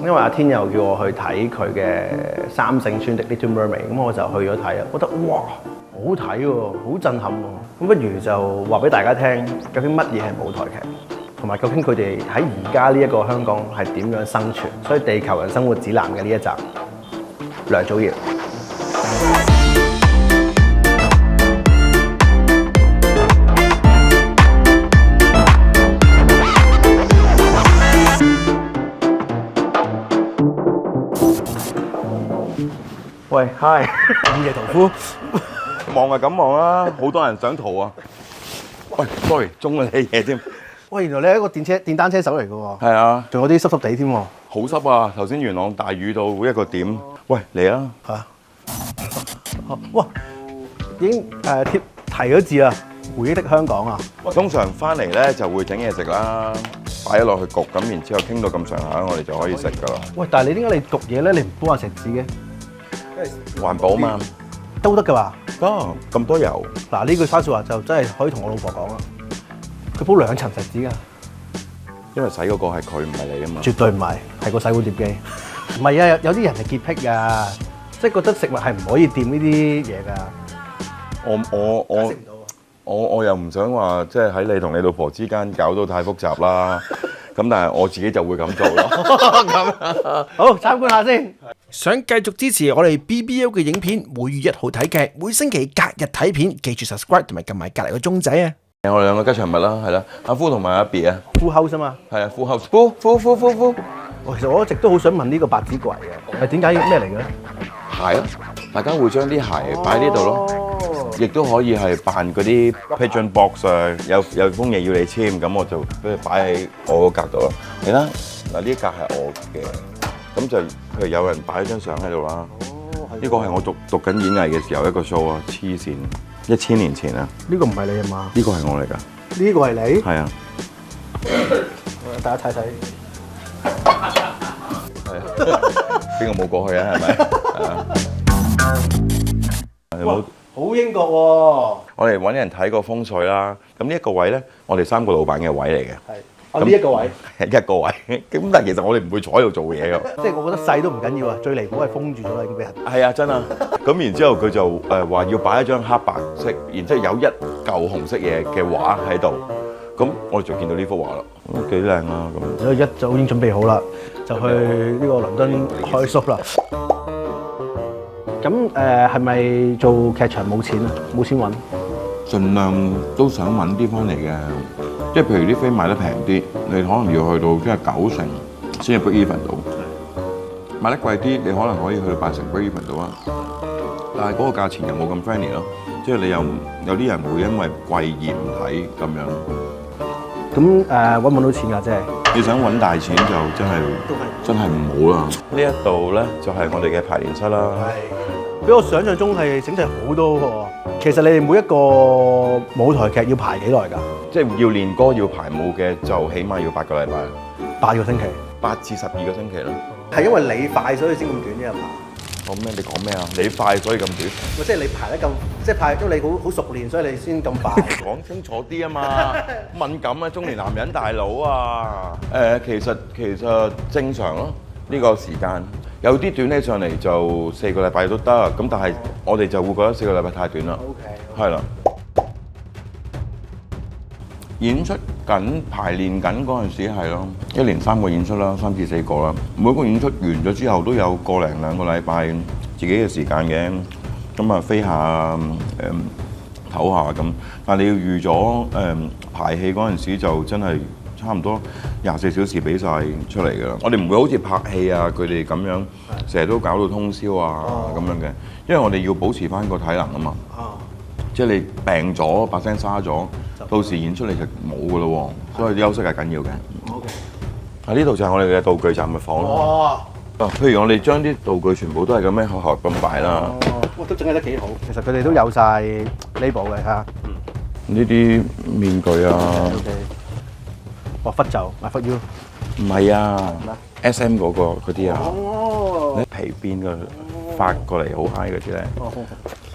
因為阿天又叫我去睇佢嘅三聖村的 Little Mermaid，咁我就去咗睇啊，覺得哇好好睇喎，好震撼喎。咁不如就話俾大家聽，究竟乜嘢係舞台劇，同埋究竟佢哋喺而家呢一個香港係點樣生存。所以《地球人生活指南》嘅呢一集，梁祖堯。喂 ，Hi， 午夜屠夫，望係咁望啦，好多人想逃啊！喂，sorry，中咗你嘢添。喂，原來你係一個電單車手嚟嘅喎。係啊，仲有啲濕濕地添喎。好濕啊！頭先元朗大雨到一個點。喂，嚟啊！嚇！哇，已經提咗字啦，回憶的香港啊！通常翻嚟咧就會整嘢食啦，擺咗落去焗，咁然之後傾到咁上下，我哋就可以食㗎啦。喂，但係你點解你焗嘢咧？你唔煲下石子嘅？環保嘛，都得㗎嘛？得咁多油。嗱，呢句番説話就真係可以同我老婆講啦。佢煲2層石子㗎，因為洗嗰個係佢，唔係你啊嘛。絕對唔係，係個洗碗碟機。唔係啊，有啲人係潔癖㗎，即係覺得食物係唔可以掂呢啲嘢㗎。我又唔想話即係喺你同你老婆之間搞到太複雜啦。咁但係我自己就會咁做咯。咁好，參觀下先。想繼續支持我哋 BBO 嘅影片，每月1號睇劇，每星期隔日睇片，記住 subscribe 同埋撳埋隔離個鐘仔啊！我哋兩個吉祥物啦，係啦，阿夫同埋阿 B 啊。Full house 啊嘛。係啊，full house。full。其實我一直都好想問呢個百子櫃嘅，係點解咩嚟嘅咧？鞋咯，大家會將啲鞋擺喺呢度咯，亦都可以係扮嗰啲 pigeon box 啊，有封嘢要你簽，咁我就俾佢擺喺我個格度咯。嚟啦，嗱呢一格係我嘅，咁就譬如有人擺咗張相喺度啦。呢個係我讀緊演藝嘅時候一個 show 啊，黐線，1000年前啊。呢個唔係你啊嘛？呢個係我嚟㗎。呢個係你？係啊。大家睇睇。係啊。邊個冇過去啊？係咪？係啊。哇！好英國喎！我哋揾人睇個風水啦。咁呢一個位咧，我哋3個老闆嘅位嚟嘅。係。呢一個位係一個位。咁但係其實我哋唔會坐喺度做嘢㗎。即係我覺得細都唔緊要啊，最離譜係封住咗啦，已經俾人。係啊，真啊。咁然之後佢就話要擺一張黑白色，然之後有一嚿紅色嘢嘅畫喺度。咁我哋就見到呢幅畫啦，都幾靚啊咁。所以一早已經準備好啦，就去呢個倫敦開 show 啦。咁係咪做劇場冇錢啊？冇錢揾？盡量都想揾啲翻嚟嘅，即係譬如啲飛賣得平啲，你可能要去到即係90成先至 break even 到。賣得貴啲，你可能可以去到8成 break even 到啊。但係嗰個價錢又冇咁 friendly 咯，即係你又有啲人會因為貴而唔睇咁樣。咁揾唔揾到錢㗎？即係你想揾大錢就真係唔好啦。呢一度咧就係我哋嘅排練室啦。係，比我想象中係整齊好多喎。其實你哋每一個舞台劇要排幾耐㗎？即係要練歌要排舞嘅，就起碼要8個禮拜8個星期，8至12個星期啦。係因為你快所以先咁短啫係嘛？講咩？你講咩啊？你快所以咁短？即係你排得咁，即係排，因為你好熟練，所以你先咁快。講清楚啲啊嘛！敏感啊，中年男人大佬啊！其實正常咯，呢個時間有啲短起上嚟就4個禮拜都得，咁但係我哋就會覺得4個禮拜太短啦。OK。係啦。演出緊、排練緊嗰陣時係咯，一連3個演出啦，3至4個啦。每個演出完咗之後都有個零2個禮拜自己嘅時間嘅，咁啊飛下唞下咁。但係你要預咗排戲嗰陣時就真係差唔多24小時俾晒出嚟㗎啦。我哋唔會好似拍戲啊佢哋咁樣，成日都搞到通宵啊咁樣嘅，因為我哋要保持翻個體能啊嘛。即係你病咗，把聲沙咗，到時演出你就冇㗎咯喎，所以休息係緊要嘅。OK。啊，呢度就係我哋嘅道具站嘅房咯。譬如我哋將啲道具全部都係咁樣盒盒咁擺啦。哇，都整理得幾好。其實佢哋都有晒 label 嘅嚇。呢啲面具啊。OK。哇，忽袖，I fuck you。唔係啊 ，SM 嗰啲啊。哦。啲皮鞭嘅發過嚟好 high 嗰啲咧。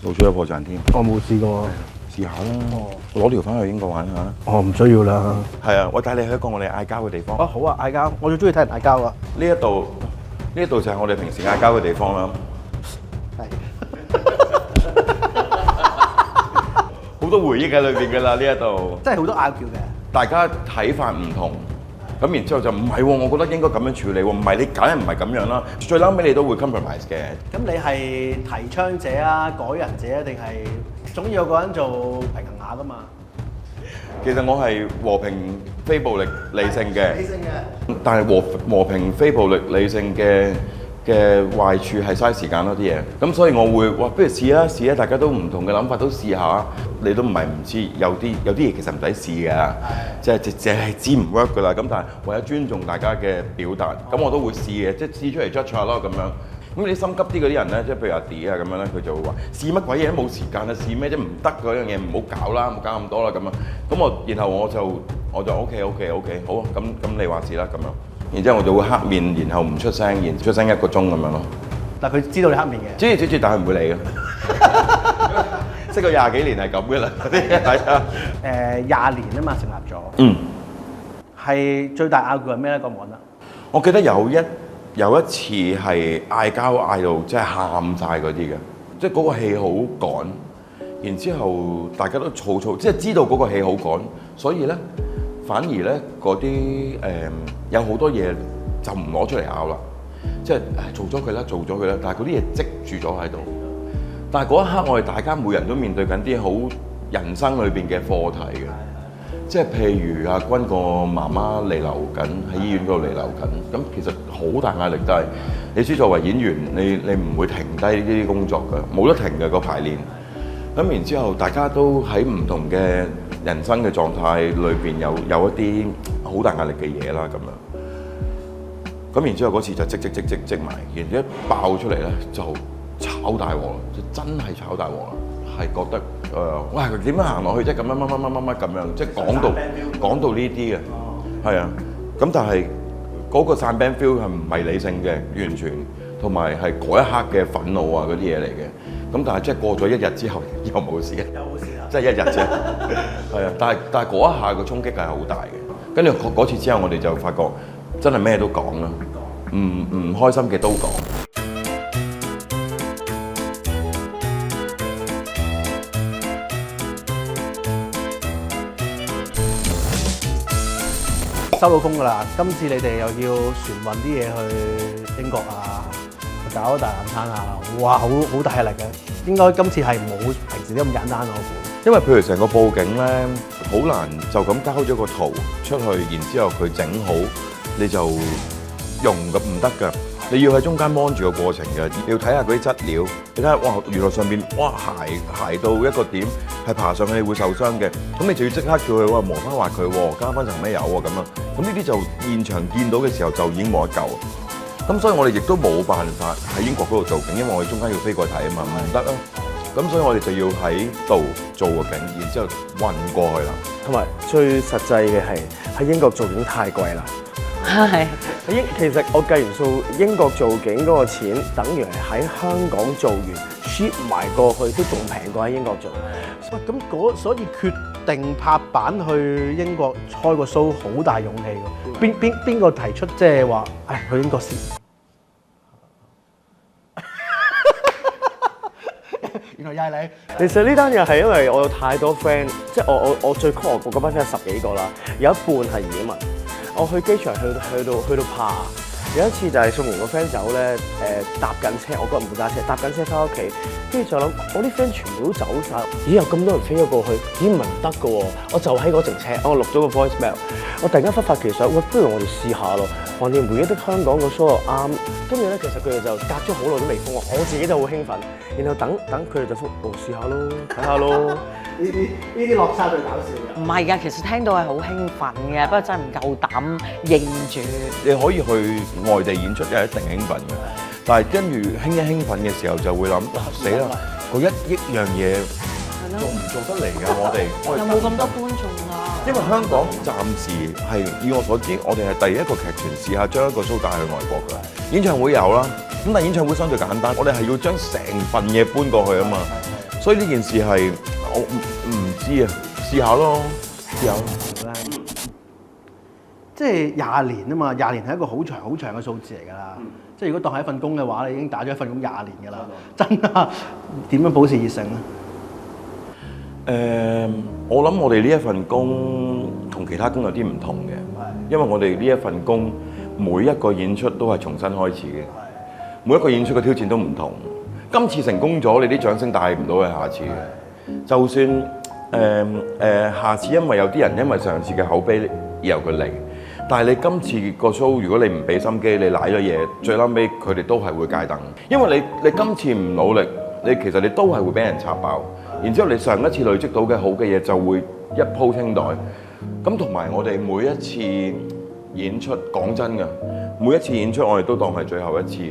露出咗破綻添。我冇試過。試下啦，攞條翻去英國玩下啦。哦，唔需要啦。係啊，我帶你去一個我哋嗌交嘅地方。好啊，嗌交，我最中意睇人嗌交啊。呢一度呢一度就係我哋平時嗌交嘅地方啦。好多回憶喺裏邊㗎啦，呢一度。真係好多拗撬嘅。大家睇法唔同，咁然之後就唔係喎，我覺得應該咁樣處理喎，唔係你梗係唔係咁樣啦。最嬲尾你都會 compromise 嘅。咁你係提倡者啊、改人者啊，定係總要有個人做平衡下㗎嘛？其實我係和平非暴力理性嘅，理性嘅。但係和平非暴力理性嘅壞處係嘥時間咯啲嘢，咁所以我會哇，不如試啊，大家都唔同嘅諗法都試下，你都唔係唔知，有啲嘢其實唔使試嘅，即係淨係知唔 work 噶啦，咁但係為咗尊重大家嘅表達，咁我都會試嘅，即係試出嚟 judge 下咯咁樣。咁你心急啲嗰啲人咧，即係譬如阿 D 啊咁樣咧，佢就會話試乜鬼嘢都冇時間啊，試咩啫？唔得嗰樣嘢唔好搞啦，唔好搞咁多啦咁樣。咁然後我就 OK 好，咁你話事啦咁樣。然之後我就會黑面，然後唔出聲，然出聲1個鐘咁樣咯。但係佢知道你黑面嘅。知，但係唔會理嘅。識咗20幾年係咁嘅啦，嗰啲係啊。20年啊嘛，成立咗。嗯。係最大拗撬係咩咧？講唔講得？我記得有一次係嗌交嗌到即係喊晒嗰啲嘅，即係嗰個戲好趕，然之後大家都嘈，即係知道嗰個戲好趕，所以咧反而咧嗰啲有好多嘢就唔攞出嚟拗啦，即係做咗佢啦，但係嗰啲嘢積住咗喺度。但係嗰一刻我哋大家每人都面對緊啲好人生裏邊嘅課題嘅。即係譬如阿君個媽媽彌留緊喺醫院嗰度彌留緊，咁其實好大壓力，但係你知作為演員，你唔會停低呢啲工作㗎，冇得停嘅個排練。咁然之後，大家都喺唔同嘅人生嘅狀態裏邊有一啲好大壓力嘅嘢啦，咁樣。咁然之後嗰次就積埋，然之後一爆出嚟咧就炒大鑊啦，就真係炒大鑊啦。係覺得喂點樣行落去啫？咁樣乜咁樣，即係講到呢啲嘅，係啊。咁但係嗰個散 band feel 係唔係理性嘅，完全，同埋係嗰一刻嘅憤怒啊嗰啲嘢嚟嘅。咁但係即係過咗1日之後又冇事嘅，即係1日啫。係啊，但係嗰一下個衝擊係好大嘅。跟住嗰次之後，我哋就發覺真係咩都講啦，唔開心嘅都講。收到工㗎啦！今次你哋又要船運啲嘢去英國啊，搞大冷餐啊！哇，好大壓力嘅。應該今次係冇平時都咁簡單咯，我估。因為譬如成個佈景咧，好難就咁交咗個圖出去，然之後佢整好你就用咁唔得㗎。你要喺中間望住個過程嘅，你要睇下嗰啲質料，你睇下哇，原來上邊哇鞋到一個點係爬上去你會受傷嘅，咁你就要即刻叫佢哇磨翻滑佢喎，加翻層咩油喎咁樣，咁呢啲就現場見到嘅時候就已經冇得救。咁所以我哋亦都冇辦法喺英國嗰度做景，因為我哋中間要飛過去睇啊嘛，唔得啊。咁所以我哋就要喺度做個景，然之後運過去啦。同埋最實際嘅係喺英國做景太貴啦。係。其實我計完數，英國做景嗰個錢，等於係喺香港做完 ship 埋過去都仲平過喺英國做。咁所以決定拍板去英國開個 show 好大勇氣㗎。邊個提出即係話，去英國先？原來又係你。其實呢單嘢係因為我有太多 friend，即係我最 call 我嗰班 friend 10幾個啦，有一半係移民。我去機場去到爬，有一次就係送完個 friend 走咧，搭緊車，我嗰日唔會揸車，搭緊車翻屋企，跟住就諗我啲 friend 全部都走晒，咦有咁多人飛咗過去，咦唔係唔得㗎喎，我就喺嗰程車，我錄咗個 voice mail，我突然間忽發奇想，喂不如我哋試下咯，橫掂回憶的香港個 show 又啱，跟住咧其實佢哋就隔咗好耐都未封我，我自己就好興奮，然後等佢哋就覆，試下咯，睇下咯。呢啲落差最搞笑嘅。唔係㗎，其實聽到係好興奮嘅，不過真係唔夠膽認住。你可以去外地演出係一定興奮嘅，但係跟住興奮嘅時候就會諗死啦！嗰1億樣嘢做唔做得嚟㗎？我哋有冇咁多觀眾啊？因為香港暫時係以我所知，我哋係第一個劇團試下將一個 show 帶去外國㗎。演唱會有啦，咁但係演唱會相對簡單，我哋係要將成份嘢搬過去啊嘛。所以呢件事係我唔知啊，試下咯，試下咯。即係20年啊嘛，20年係一個好長嘅數字嚟㗎啦。即係如果當係一份工嘅話，你已經打咗一份工20年㗎啦。真啊，點樣保持熱誠咧？我諗我哋呢一份工同其他工有啲唔同嘅，因為我哋呢一份工每一個演出都係重新開始嘅，每一個演出嘅挑戰都唔同。今次成功咗，你啲掌聲帶唔到去下次嘅。就算下次因為有啲人因為上次嘅口碑而由佢嚟，但係你今次個 show 如果你唔俾心機，你賴咗嘢，最撚尾佢哋都係會戒燈，因為你今次唔努力，其實你都係會俾人插爆。然之後你上一次累積到嘅好嘅嘢就會一鋪清袋。咁同埋我哋每一次演出，講真㗎，每一次演出我哋都當係最後一次。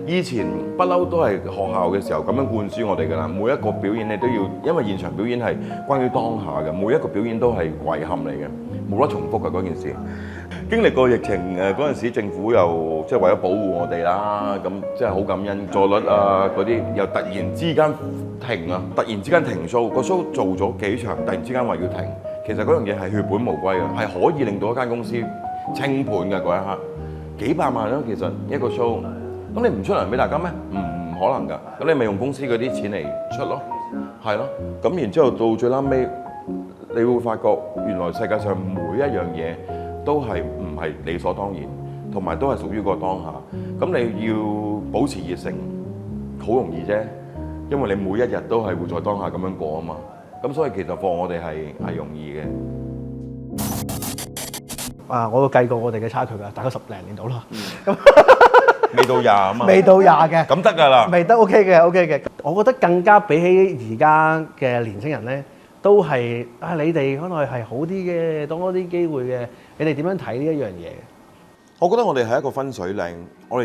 以前不嬲都係學校嘅時候咁樣灌輸我哋㗎啦。每一個表演你都要，因為現場表演係關於當下嘅，每一個表演都係遺憾嚟嘅，冇得重複嘅嗰件事。經歷過疫情嗰陣時，政府又即係為咗保護我哋啦，咁即係好感恩座率啊嗰啲，又突然之間停啊，突然之間停 show，個 show 做咗幾場，突然之間話要停。其實嗰樣嘢係血本無歸嘅，係可以令到一間公司清盤嘅嗰一刻，幾百萬咯，其實一個 show，咁你唔出糧俾大家咩？唔可能㗎，咁你咪用公司嗰啲錢嚟出咯，係咯，咁然之後到最撚尾，你會發覺原來世界上每一樣嘢都係唔係理所當然，同埋都係屬於個當下。咁你要保持熱誠，好容易啫，因為你每一日都係會在當下咁樣過啊嘛。咁所以其實放我哋係容易嘅。我計過我哋嘅差距㗎，大概10零年到啦。未到20啊嘛。未到20嘅。咁得㗎啦。未得 OK 嘅。我覺得更加比起而家嘅年輕人咧，都係你哋可能係好啲嘅，多啲機會嘅。你哋點樣睇呢一樣嘢？我覺得我哋係一個分水嶺，我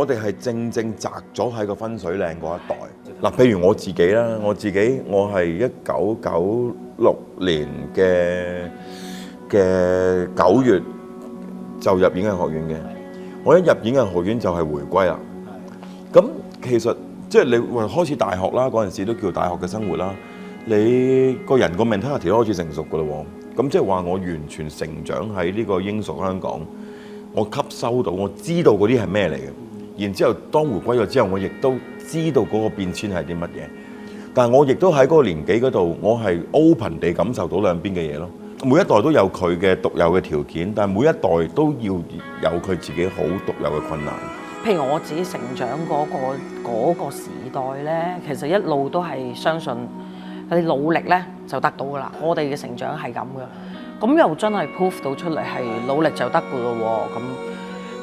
哋係正擲咗喺個分水嶺嗰一代。嗱，譬如我自己啦，我係1996年嘅9月就入演藝學院嘅。我一入演藝學院就係回歸啦。咁其實即係你話開始大學啦，嗰陣時都叫大學嘅生活啦。你個人個 mentality 都開始成熟㗎啦喎。咁即係話我完全成長喺呢個英屬香港，我吸收到，我知道嗰啲係咩嚟嘅。然之後當回歸咗之後，我亦都知道嗰個變遷係啲乜嘢。但係我亦都喺嗰個年紀嗰度，我係 open 地感受到兩邊嘅嘢咯。每一代都有佢嘅獨有嘅條件，但係每一代都要有佢自己好獨有嘅困難。譬如我自己成長嗰個時代咧，其實一路都係相信你努力咧就得到噶啦。我哋嘅成長係咁嘅，咁又真係 prove 到出嚟係努力就得噶咯喎。咁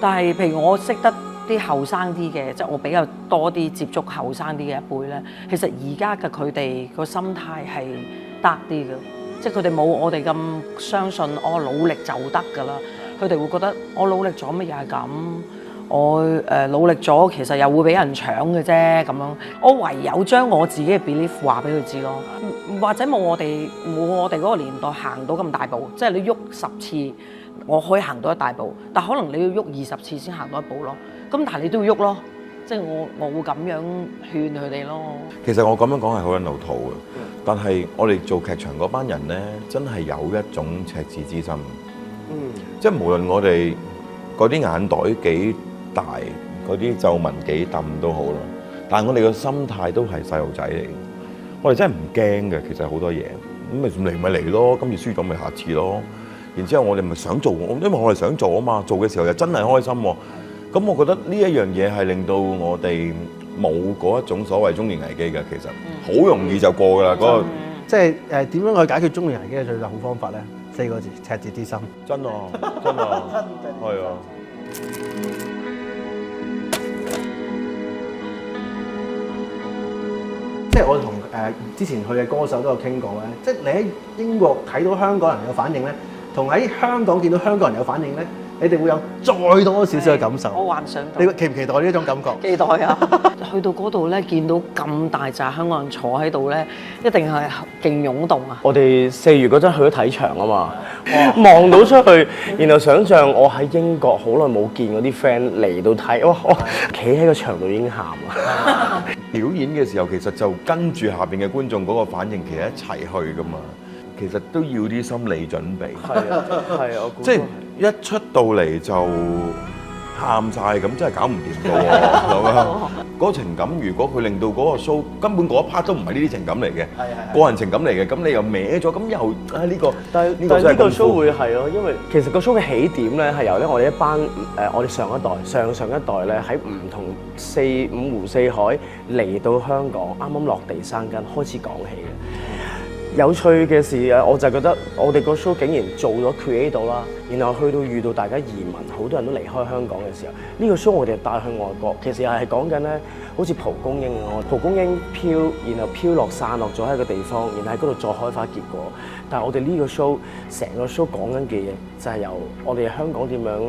但係譬如我識得啲後生啲嘅，即係我比較多啲接觸後生啲嘅一輩咧，其實而家嘅佢哋個心態係得啲嘅，即係佢哋冇我哋咁相信我努力就得㗎啦。佢哋會覺得我努力咗乜又係咁，我努力咗其實又會俾人搶嘅啫咁樣。我唯有將我自己嘅 belief 話俾佢知咯，或者冇我哋嗰個年代行到咁大步，即係你喐10次，我可以行到一大步，但可能你要喐20次先行到一步咯。咁但係你都要喐咯，即係我會咁樣勸佢哋咯。其實我咁樣講係好撚老土嘅，但係我哋做劇場嗰班人咧，真係有一種赤子之心。即係無論我哋嗰啲眼袋幾大，嗰啲皺紋幾揼都好啦，但係我哋個心態都係細路仔嚟嘅。我哋真係唔驚嘅，其實好多嘢咁咪嚟咯，今次輸咗咪下次咯。然之後我哋咪想做，因為我哋想做啊嘛，做嘅時候又真係開心喎。咁我覺得呢一樣嘢係令到我哋冇嗰一種所謂中年危機嘅，其實好容易就過㗎啦。嗰個即係點樣去解決中年危機嘅最好方法咧？4個字：赤子之心。真啊，真啊，係啊。即係我同之前去嘅歌手都有傾過咧，即係你喺英國睇到香港人有反應咧，同喺香港見到香港人有反應咧，你哋會有再多少少嘅感受。我幻想到。你期唔期待呢一種感覺？期待啊！去到嗰度咧，見到咁大紮香港人坐喺度咧，一定係勁湧動啊！我哋4月嗰陣去咗睇場啊嘛，望到出去，然後想像我喺英國好耐冇見嗰啲 friend 嚟到睇，哇！我企喺個場度已經喊啦。表演嘅時候其實就跟住下邊嘅觀眾嗰個反應，其實一齊去噶嘛。其實都要啲心理準備。係啊，我估即係一出到嚟就喊晒咁，真係搞唔掂㗎喎，係嘛？嗰個情感如果佢令到嗰個 show 根本嗰一 part 都唔係呢啲情感嚟嘅，個人情感嚟嘅，咁你又歪咗，咁又呢個，但係呢個 show 會係咯，因為其實個 show 嘅起點咧係由咧我哋一班我哋上一代、上一代咧喺唔同五湖四海嚟到香港，啱啱落地生根開始講起嘅。有趣嘅事啊，我就覺得我哋個 show 竟然做咗 create 到啦，然後去到遇到大家移民，好多人都離開香港嘅時候，呢個 show 我哋帶去外國，其實又係講緊咧，好似蒲公英啊，蒲公英飄，然後飄落散落咗喺個地方，然後喺嗰度再開花結果。但係我哋呢個 show 成個 show 講緊嘅嘢，就係由我哋香港點樣，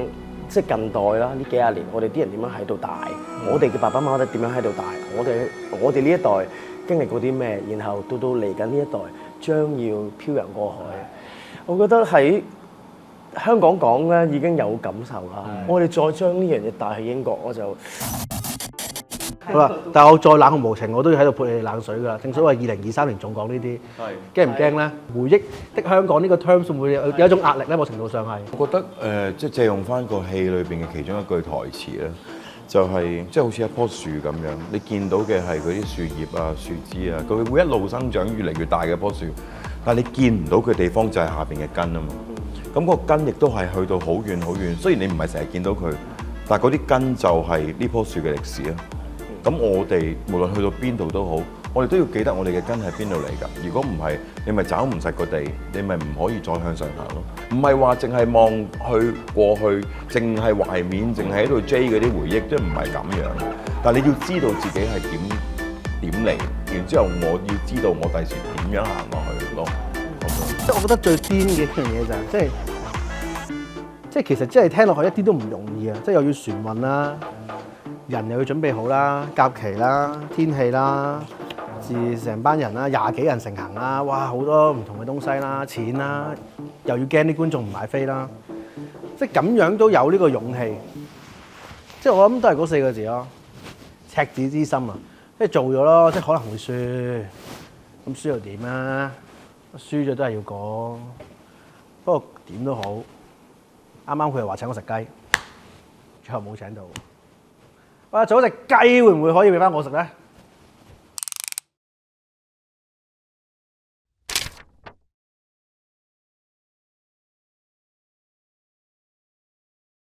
即係近代啦，呢幾廿年我哋啲人點樣喺度大，我哋嘅爸爸媽媽點樣喺度大，我哋呢一代經歷過啲咩，然後到嚟緊呢一代將要漂洋過海。我覺得喺香港講咧已經有感受啦，我哋再將呢樣嘢帶去英國，我就好啦。但係我再冷酷無情，我都要喺度潑你哋冷水㗎啦。正所謂2023年仲講呢啲，驚唔驚咧？回憶的香港呢個 terms 會唔會有一種壓力咧？某程度上係。我覺得即係借用翻個戲裏邊嘅其中一句台詞咧，就係即係好似一棵樹咁樣，你見到嘅係嗰啲樹葉啊、樹枝啊，佢會一路生長越嚟越大嘅一棵樹，但係你見唔到佢地方就係下邊嘅根啊嘛。咁個根亦都係去到好遠好遠，雖然你唔係成日見到佢，但係嗰啲根就係呢棵樹嘅歷史啊。咁我哋無論去到邊度都好，我哋都要記得我哋嘅根喺邊度嚟㗎。如果唔係，你咪找唔實個地，你咪唔可以再向上行咯。唔係話淨係望去過去，淨係懷緬，淨係喺度追嗰啲回憶，即係唔係咁樣。但係你要知道自己係點嚟，然之後我要知道我第時點樣行落去咯。即係我覺得最癲嘅一樣嘢就係，即係其實真係聽落去一啲都唔容易啊！即係又要船運啦，人又要準備好啦，夾期啦，天氣啦，成班人啦，20幾人成行啦，哇好多唔同嘅東西啦，錢啦，又要驚啲觀眾唔買飛啦，即係咁樣都有呢個勇氣。即係我諗都係嗰4個字咯，赤子之心啊！即係做咗咯，即係可能會輸，咁輸又點啊？輸咗都係要講，不過點都好，啱啱佢又話請我食雞，最後冇請到。哇！做一隻雞會唔會可以俾翻我食咧？